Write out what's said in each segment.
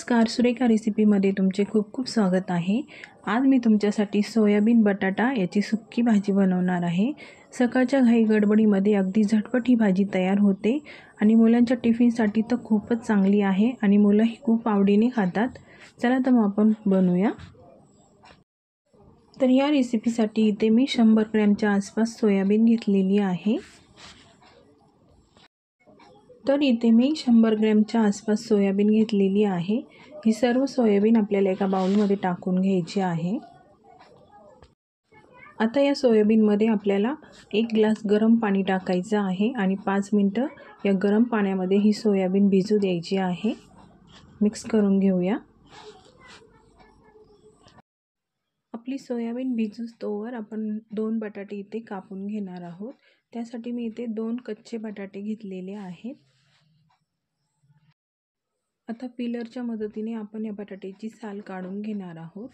नमस्कार, सुरेखा रेसिपीमध्ये तुमचे खूप खूप स्वागत आहे। आज मी तुमच्यासाठी सोयाबीन बटाटा याची सुक्की भाजी बनवणार आहे। सकाळच्या घाई गडबडीमध्ये अगदी झटपट ही भाजी तयार होते आणि मुलांच्या टिफिनसाठी तर खूपच चांगली आहे आणि मुलंही खूप आवडीने खातात। चला तर मग आपण बनवूया। तर या रेसिपीसाठी इथे मी 100 ग्रॅमच्या आसपास सोयाबीन घेतलेली आहे। तर इथे मी 100 ग्रॅमच्या आसपास सोयाबीन घेतलेली आहे। ही सर्व सोयाबीन आपल्याला एका बाउलमध्ये टाकून घ्यायची आहे। आता या सोयाबीनमध्ये आपल्याला 1 ग्लास गरम पाणी टाकायचं आहे आणि 5 मिनिटं या गरम पाण्यामध्ये ही सोयाबीन भिजू द्यायची आहे। मिक्स करून घेऊया। आपली सोयाबीन भिजूस्तोवर आपण 2 बटाटे इथे कापून घेणार आहोत। त्यासाठी मी इथे 2 कच्चे बटाटे घेतलेले आहेत। आता पिलरच्या मदतीने आपण या बटाट्याची साल काढून घेणार आहोत।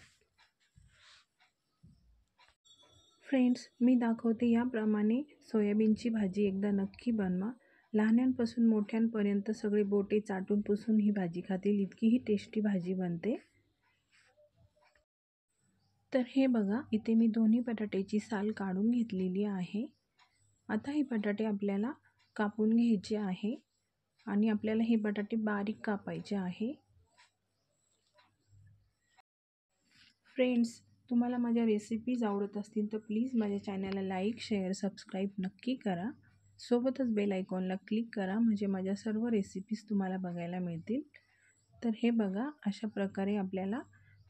फ्रेंड्स, मी दाखवते याप्रमाणे सोयाबीनची भाजी एकदा नक्की बनवा। लहानांपासून मोठ्यांपर्यंत सगळे बोटे चाटून पुसून ही भाजी खातील, इतकी ही टेस्टी भाजी बनते। तर हे बघा, इथे मी दोन्ही बटाट्याची साल काढून घेतलेली आहे। आता हे बटाटे आपल्याला कापून घ्यायचे आहे आणि आपल्याला हे बटाटे बारीक कापायचे आहे। फ्रेंड्स, तुम्हाला माझ्या रेसिपीज आवडत असतील तर प्लीज माझ्या चॅनलला लाईक, शेअर, सबस्क्राईब नक्की करा। सोबतच बेल आयकॉनला क्लिक करा, म्हणजे माझ्या सर्व रेसिपीज तुम्हाला बघायला मिळतील। तर हे बघा, अशा प्रकारे आपल्याला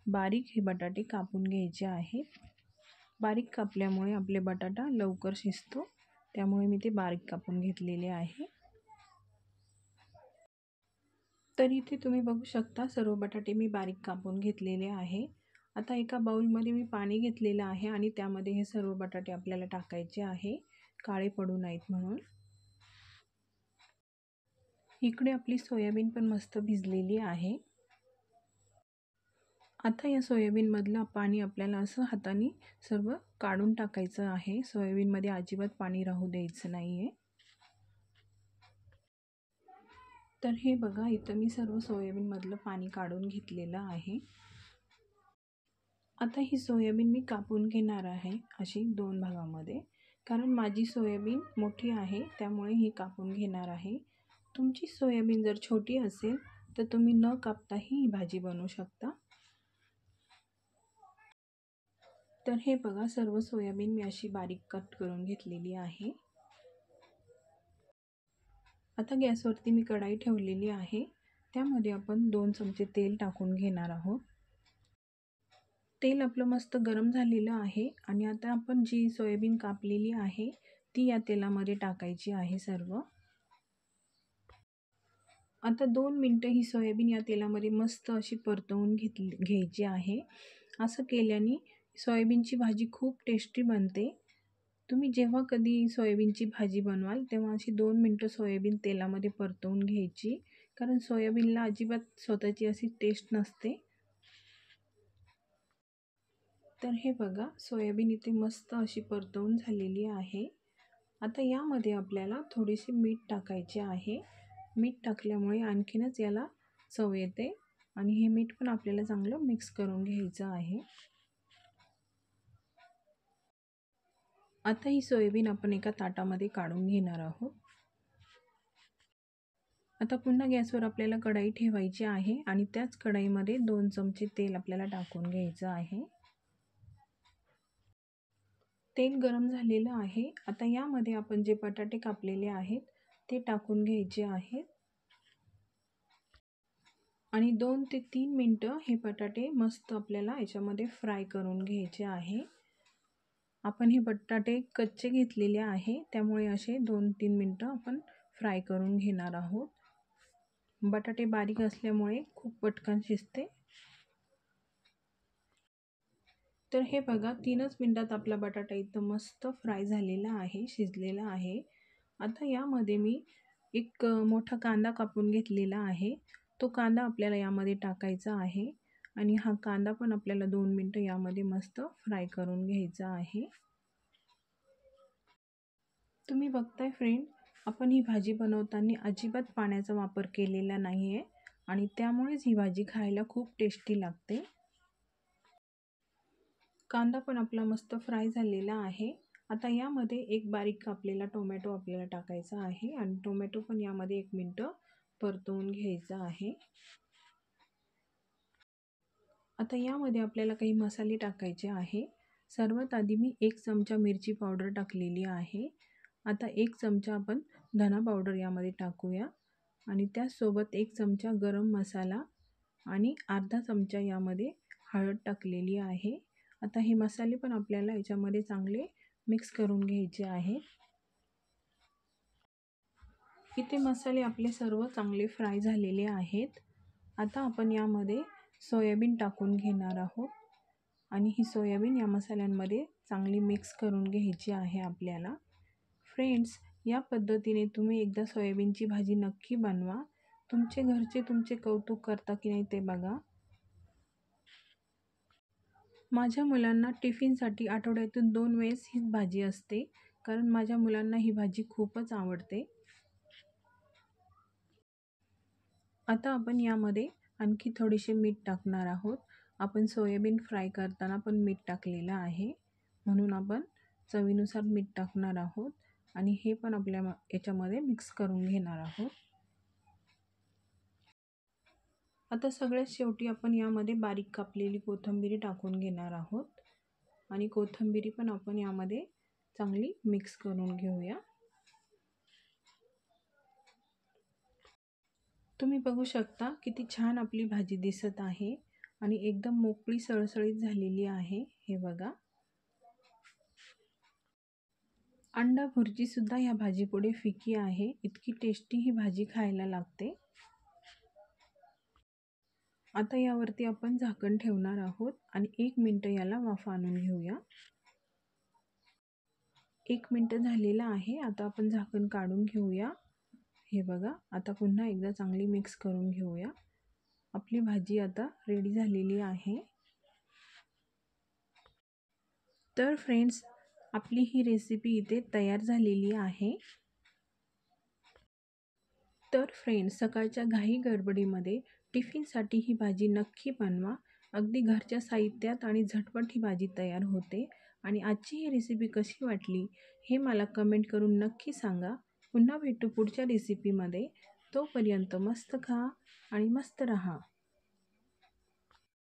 बारीक हे बटाटे कापून घ्यायचे आहेत। बारीक कापल्यामुळे आपले बटाटा लवकर शिजतो, त्यामुळे मी ते बारीक कापून घेतलेले आहे। तर इथे तुम्ही बघू शकता, सर्व बटाटे मी बारीक कापून घेतलेले आहे। आता एका बाउलमध्ये मी पाणी घेतलेलं आहे आणि त्यामध्ये हे सर्व बटाटे आपल्याला टाकायचे आहे, काळे पडू नयेत म्हणून। इकडे आपली सोयाबीन पण मस्त भिजलेली आहे। आता या सोयाबीनमधलं पाणी आपल्याला असं हाताने सर्व काढून टाकायचं आहे। सोयाबीनमध्ये अजिबात पाणी राहू द्यायचं नाही आहे। तर हे बघा, इथं मी सर्व सोयाबीनमधलं पाणी काढून घेतलेलं आहे। आता ही सोयाबीन मी कापून घेणार आहे अशी 2 भागामध्ये, कारण माझी सोयाबीन मोठी आहे, त्यामुळे ही कापून घेणार आहे। तुमची सोयाबीन जर छोटी असेल तर तुम्ही न कापताही ही भाजी बनवू शकता। तर हे बघा, सर्व सोयाबीन मी अशी बारीक कट करून घेतलेली आहे। आता गॅसवरती मी कढाई ठेवलेली आहे, त्यामध्ये आपण 2 चमचे तेल टाकून घेणार आहोत। तेल आपलं मस्त गरम झालेलं आहे आणि आता आपण जी सोयाबीन कापलेली आहे ती या तेलामध्ये टाकायची आहे सर्व। आता 2 मिनिटं ही सोयाबीन या तेलामध्ये मस्त अशी परतवून घ्यायची आहे। असं केल्याने सोयाबीनची भाजी खूप टेस्टी बनते। तुम्ही जेव्हा कधी सोयाबीनची भाजी बनवाल तेव्हा अशी 2 मिनिटं सोयाबीन तेलामध्ये परतवून घ्यायची, कारण सोयाबीनला अजिबात स्वतःची अशी टेस्ट नसते। तर हे बघा, सोयाबीन इथे मस्त अशी परतवून झालेली आहे। आता यामध्ये आपल्याला थोडेसे मीठ टाकायचे आहे। मीठ टाकल्यामुळे आणखीनच याला चव येते आणि हे मीठ पण आपल्याला चांगलं मिक्स करून घ्यायचं आहे। आता ही सोयाबीन आपण एका ताटामध्ये काढून घेणार आहोत। आता पुन्हा गॅसवर आपल्याला कढाई ठेवायची आहे आणि त्याच कढाईमध्ये 2 चमचे तेल आपल्याला टाकून घ्यायचं आहे। तेल गरम झालेलं आहे। आता यामध्ये आपण जे बटाटे कापलेले आहेत ते टाकून घ्यायचे आहेत आणि 2 ते 3 मिनिटं हे बटाटे मस्त आपल्याला याच्यामध्ये फ्राय करून घ्यायचे आहे। आपण हे बटाटे कच्चे घेतलेले आहे, त्यामुळे असे 2-3 मिनिटं आपण फ्राय करून घेणार आहोत। बटाटे बारीक असल्यामुळे खूप पटकन शिजते। तर हे बघा, 3च मिनिटात आपला बटाटा इथं मस्त फ्राय झालेला आहे, शिजलेला आहे। आता यामध्ये मी एक मोठा कांदा कापून घेतलेला आहे, तो कांदा आपल्याला यामध्ये टाकायचा आहे आणि हा कांदा पण आपल्याला 2 मिनिटं यामध्ये मस्त फ्राय करून घ्यायचा आहे। तुम्ही बघताय फ्रेंड, आपण ही भाजी बनवताना अजिबात पाण्याचा वापर केलेला नाही आहे आणि त्यामुळेच ही भाजी खायला खूप टेस्टी लागते. कांदा पण आपला मस्त फ्राय झालेला आहे. आता यामध्ये एक बारीक कापलेला टोमॅटो आपल्याला टाकायचा आहे आणि टोमॅटो पण यामध्ये 1 मिनिट परतवून घ्यायचा आहे. आता यामध्ये आपल्याला काही मसाले टाकायचे आहे. सर्वात आधी मी 1 चमचा मिरची पावडर टाकलेली आहे. आता 1 चमचा आपण धना पावडर यामध्ये टाकूया आणि त्याचसोबत 1 चमचा गरम मसाला आणि अर्धा चमचा यामध्ये हळद टाकलेली आहे. आता हे मसाले पण आपल्याला याच्यामध्ये चांगले मिक्स करून घ्यायचे आहेत. इथे मसाले आपले सर्व चांगले फ्राय झालेले आहेत. आता आपण यामध्ये सोयाबीन टाकून घेणार आहोत आणि ही सोयाबीन या मसाल्यांमध्ये चांगली मिक्स करून घ्यायची आहे आपल्याला. फ्रेंड्स, या पद्धतीने तुम्ही एकदा सोयाबीनची भाजी नक्की बनवा. तुमचे घरचे तुमचे कौतुक करता की नाही ते बघा. माझ्या मुलांना टिफिनसाठी आठवड्यातून 2 वेळेस हीच भाजी असते, कारण माझ्या मुलांना ही भाजी खूपच आवडते. आता आपण यामध्ये आणखी थोडेसे मीठ टाकणार आहोत. आपण सोयाबीन फ्राय करताना पण मीठ टाकलेलं आहे, म्हणून आपण चवीनुसार मीठ टाकणार आहोत आणि हे पण आपल्या याच्यामध्ये मिक्स करून घेणार आहोत. आता सगळ्यात शेवटी आपण यामध्ये बारीक कापलेली कोथिंबीर टाकून घेणार आहोत आणि कोथिंबीर पण आपण यामध्ये चांगली मिक्स करून घेऊया. तुम्ही बघू शकता किती छान आपली भाजी दिसत आहे आणि एकदम मोकळी सळसळीत झालेली आहे. हे बघा. अंडा भुर्जी सुद्धा या भाजीपुढे फिकी आहे. इतकी टेस्टी ही भाजी खायला लागते. आता यावरती आपण झाकण ठेवणार आहोत आणि 1 मिनिट याला वाफ आणून घेऊया. 1 मिनिट झालेला आहे. आता आपण झाकण काढून घेऊया. हे बघा, आता पुन्हा एकदा चांगली मिक्स करून घेऊया. आपली भाजी आता रेडी झालेली आहे. तर फ्रेंड्स, आपली ही रेसिपी इथे तयार झालेली आहे. तर फ्रेंड्स, सकाळच्या घाई गडबडीमध्ये टिफिनसाठी ही भाजी नक्की बनवा. अगदी घरच्या साहित्यात आणि झटपट ही भाजी तयार होते. आणि आजची ही रेसिपी कशी वाटली हे मला कमेंट करून नक्की सांगा. पुन्हा भेटू पुढच्या रेसिपीमध्ये. तोपर्यंत मस्त खा आणि मस्त रहा.